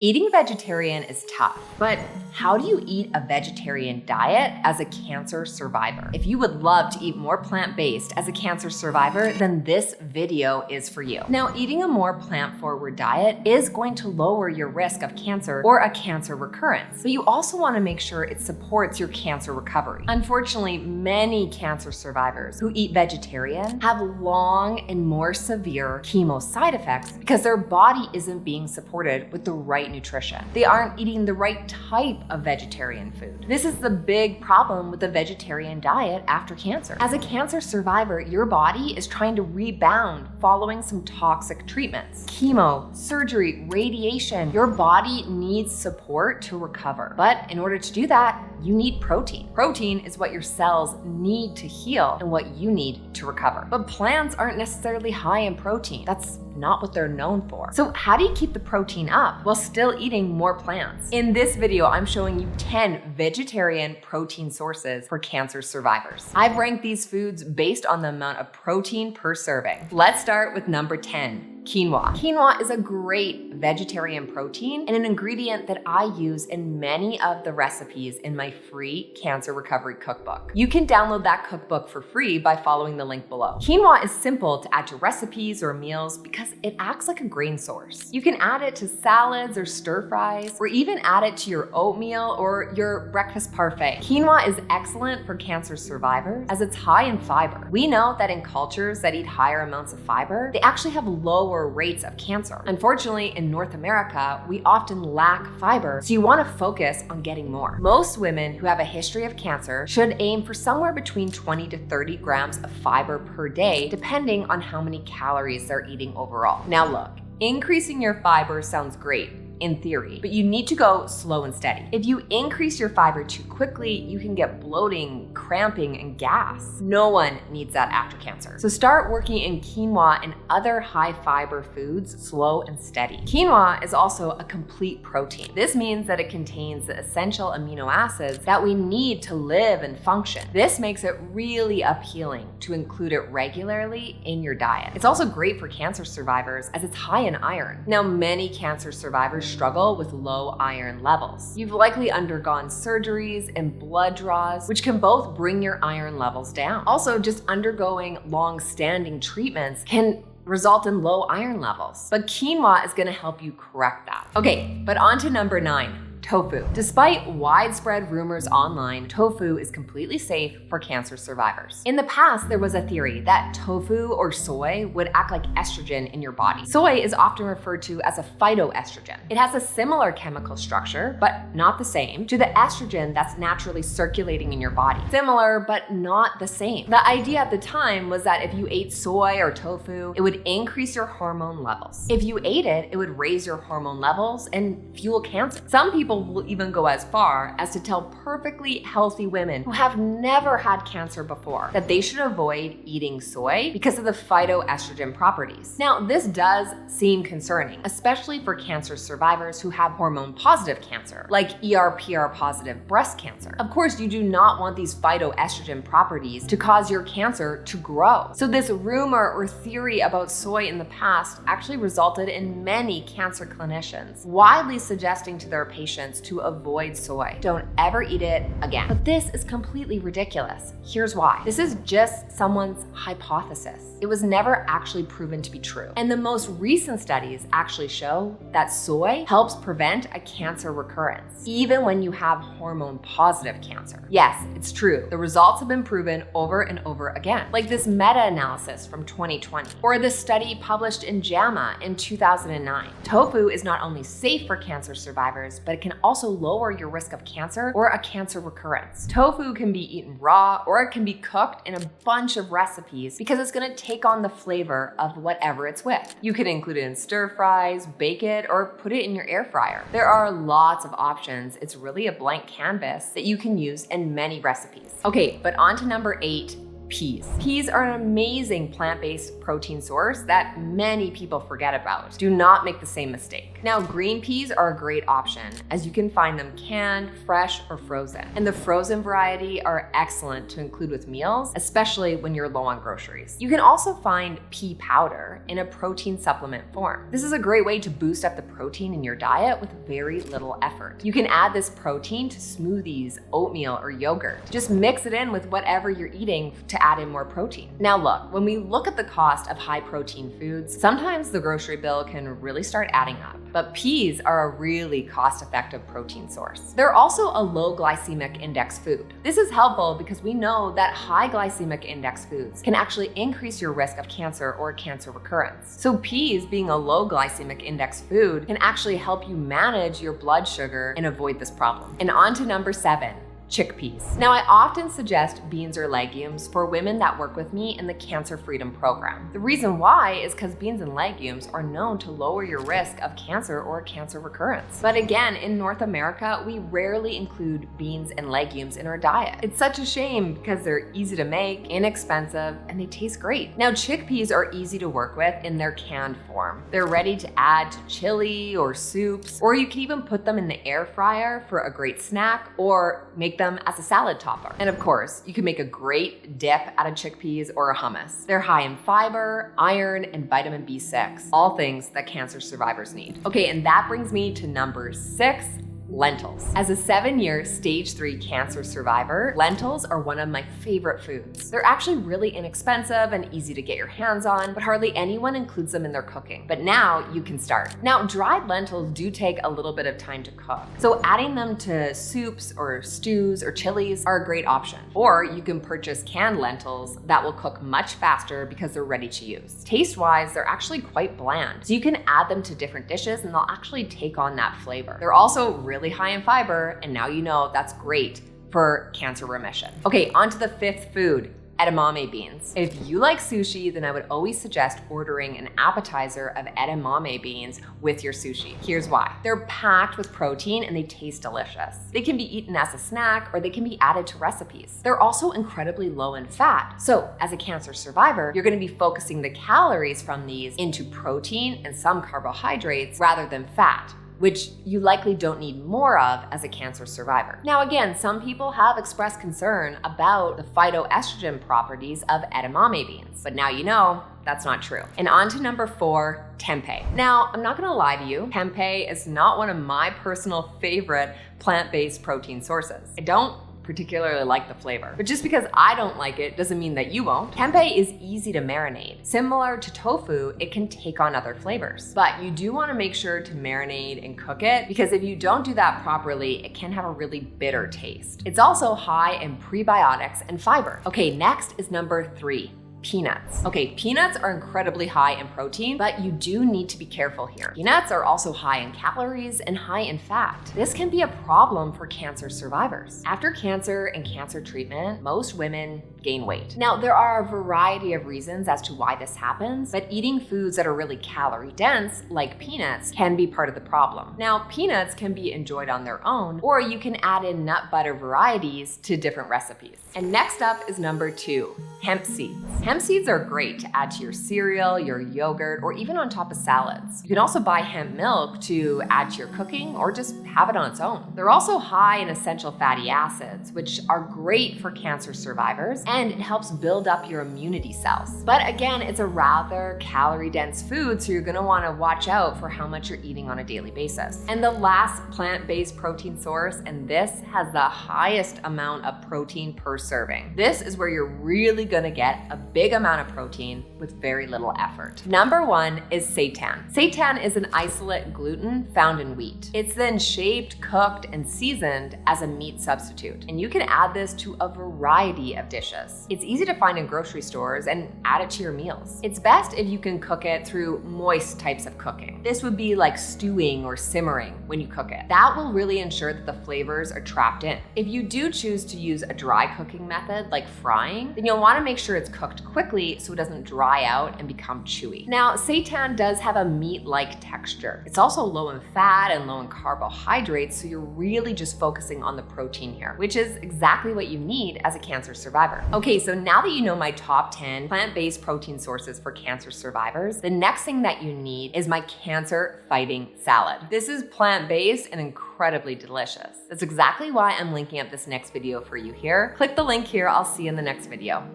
Eating vegetarian is tough, but how do you eat a vegetarian diet as a cancer survivor? If you would love to eat more plant-based as a cancer survivor, then this video is for you. Now, eating a more plant-forward diet is going to lower your risk of cancer or a cancer recurrence, but you also want to make sure it supports your cancer recovery. Unfortunately, many cancer survivors who eat vegetarian have long and more severe chemo side effects because their body isn't being supported with the right nutrition. They aren't eating the right type of vegetarian food. This is the big problem with the vegetarian diet after cancer. As a cancer survivor, your body is trying to rebound following some toxic treatments. Chemo, surgery, radiation. Your body needs support to recover. But in order to do that, you need protein. Protein is what your cells need to heal and what you need to recover. But plants aren't necessarily high in protein. That's not what they're known for. So how do you keep the protein up while still eating more plants? In this video, I'm showing you 10 vegetarian protein sources for cancer survivors. I've ranked these foods based on the amount of protein per serving. Let's start with number 10. Quinoa. Quinoa is a great vegetarian protein and an ingredient that I use in many of the recipes in my free cancer recovery cookbook. You can download that cookbook for free by following the link below. Quinoa is simple to add to recipes or meals because it acts like a grain source. You can add it to salads or stir fries, or even add it to your oatmeal or your breakfast parfait. Quinoa is excellent for cancer survivors as it's high in fiber. We know that in cultures that eat higher amounts of fiber, they actually have lower rates of cancer. Unfortunately, in North America, we often lack fiber, so you want to focus on getting more. Most women who have a history of cancer should aim for somewhere between 20 to 30 grams of fiber per day, depending on how many calories they're eating overall. Now look, increasing your fiber sounds great in theory, but you need to go slow and steady. If you increase your fiber too quickly, you can get bloating, cramping, and gas. No one needs that after cancer. So start working in quinoa and other high fiber foods slow and steady. Quinoa is also a complete protein. This means that it contains the essential amino acids that we need to live and function. This makes it really appealing to include it regularly in your diet. It's also great for cancer survivors as it's high in iron. Now, many cancer survivors struggle with low iron levels. You've likely undergone surgeries and blood draws, which can both bring your iron levels down. Also, just undergoing long-standing treatments can result in low iron levels. But quinoa is gonna help you correct that. Okay, but on to number 9. Tofu. Despite widespread rumors online, tofu is completely safe for cancer survivors. In the past, there was a theory that tofu or soy would act like estrogen in your body. Soy is often referred to as a phytoestrogen. It has a similar chemical structure, but not the same, to the estrogen that's naturally circulating in your body. Similar, but not the same. The idea at the time was that if you ate soy or tofu, it would increase your hormone levels. If you ate it, it would raise your hormone levels and fuel cancer. Some people will even go as far as to tell perfectly healthy women who have never had cancer before that they should avoid eating soy because of the phytoestrogen properties. Now, this does seem concerning, especially for cancer survivors who have hormone-positive cancer, like ER/PR-positive breast cancer. Of course, you do not want these phytoestrogen properties to cause your cancer to grow. So this rumor or theory about soy in the past actually resulted in many cancer clinicians widely suggesting to their patients to avoid soy. Don't ever eat it again. But this is completely ridiculous. Here's why. This is just someone's hypothesis. It was never actually proven to be true. And the most recent studies actually show that soy helps prevent a cancer recurrence, even when you have hormone-positive cancer. Yes, it's true. The results have been proven over and over again, like this meta-analysis from 2020, or the study published in JAMA in 2009. Tofu is not only safe for cancer survivors, but it can also lower your risk of cancer or a cancer recurrence. Tofu can be eaten raw or it can be cooked in a bunch of recipes because it's gonna take on the flavor of whatever it's with. You can include it in stir fries, bake it, or put it in your air fryer. There are lots of options. It's really a blank canvas that you can use in many recipes. Okay, but on to number 8. Peas. Peas are an amazing plant-based protein source that many people forget about. Do not make the same mistake. Now, green peas are a great option as you can find them canned, fresh, or frozen. And the frozen variety are excellent to include with meals, especially when you're low on groceries. You can also find pea powder in a protein supplement form. This is a great way to boost up the protein in your diet with very little effort. You can add this protein to smoothies, oatmeal, or yogurt. Just mix it in with whatever you're eating to add in more protein. Now look, when we look at the cost of high protein foods, sometimes the grocery bill can really start adding up. But peas are a really cost-effective protein source. They're also a low glycemic index food. This is helpful because we know that high glycemic index foods can actually increase your risk of cancer or cancer recurrence. So peas, being a low glycemic index food, can actually help you manage your blood sugar and avoid this problem. And on to number 7. Chickpeas. Now, I often suggest beans or legumes for women that work with me in the Cancer Freedom Program. The reason why is because beans and legumes are known to lower your risk of cancer or cancer recurrence. But again, in North America, we rarely include beans and legumes in our diet. It's such a shame because they're easy to make, inexpensive, and they taste great. Now, chickpeas are easy to work with in their canned form. They're ready to add to chili or soups, or you can even put them in the air fryer for a great snack or make them as a salad topper. And of course, you can make a great dip out of chickpeas or a hummus. They're high in fiber, iron, and vitamin B6, all things that cancer survivors need. Okay, and that brings me to number 6. Lentils. As a 7-year stage 3 cancer survivor, lentils are one of my favorite foods. They're actually really inexpensive and easy to get your hands on, but hardly anyone includes them in their cooking. But now you can start. Now, dried lentils do take a little bit of time to cook, so adding them to soups or stews or chilies are a great option. Or you can purchase canned lentils that will cook much faster because they're ready to use. Taste-wise, they're actually quite bland, so you can add them to different dishes and they'll actually take on that flavor. They're also really high in fiber, and now you know that's great for cancer remission. Okay, on to the 5th food. Edamame beans. If you like sushi, then I would always suggest ordering an appetizer of edamame beans with your sushi. Here's why. They're packed with protein and they taste delicious. They can be eaten as a snack or they can be added to recipes. They're also incredibly low in fat. So as a cancer survivor, you're gonna be focusing the calories from these into protein and some carbohydrates rather than fat, which you likely don't need more of as a cancer survivor. Now again, some people have expressed concern about the phytoestrogen properties of edamame beans, but now you know that's not true. And on to number 4, tempeh. Now, I'm not gonna lie to you, tempeh is not one of my personal favorite plant-based protein sources. I don't particularly like the flavor, but just because I don't like it doesn't mean that you won't. Tempeh is easy to marinate. Similar to tofu, it can take on other flavors, but you do want to make sure to marinate and cook it because if you don't do that properly, it can have a really bitter taste. It's also high in prebiotics and fiber. Okay, next is number 3. Peanuts. Okay, peanuts are incredibly high in protein, but you do need to be careful here. Peanuts are also high in calories and high in fat. This can be a problem for cancer survivors. After cancer and cancer treatment, most women gain weight. Now, there are a variety of reasons as to why this happens, but eating foods that are really calorie dense, like peanuts, can be part of the problem. Now, peanuts can be enjoyed on their own, or you can add in nut butter varieties to different recipes. And next up is number 2, hemp seeds. Hemp seeds are great to add to your cereal, your yogurt, or even on top of salads. You can also buy hemp milk to add to your cooking or just have it on its own. They're also high in essential fatty acids, which are great for cancer survivors, and it helps build up your immunity cells. But again, it's a rather calorie-dense food, so you're gonna wanna watch out for how much you're eating on a daily basis. And the last plant-based protein source, and this has the highest amount of protein per serving. This is where you're really gonna get a big amount of protein with very little effort. Number 1 is seitan. Seitan is an isolate gluten found in wheat. It's then shaped, cooked, and seasoned as a meat substitute. And you can add this to a variety of dishes. It's easy to find in grocery stores and add it to your meals. It's best if you can cook it through moist types of cooking. This would be like stewing or simmering when you cook it. That will really ensure that the flavors are trapped in. If you do choose to use a dry cooking method like frying, then you'll want to make sure it's cooked quickly so it doesn't dry out and become chewy. Now, seitan does have a meat-like texture. It's also low in fat and low in carbohydrates, so you're really just focusing on the protein here, which is exactly what you need as a cancer survivor. Okay, so now that you know my top 10 plant-based protein sources for cancer survivors, the next thing that you need is my cancer-fighting salad. This is plant-based and incredibly delicious. That's exactly why I'm linking up this next video for you here. Click the link here. I'll see you in the next video.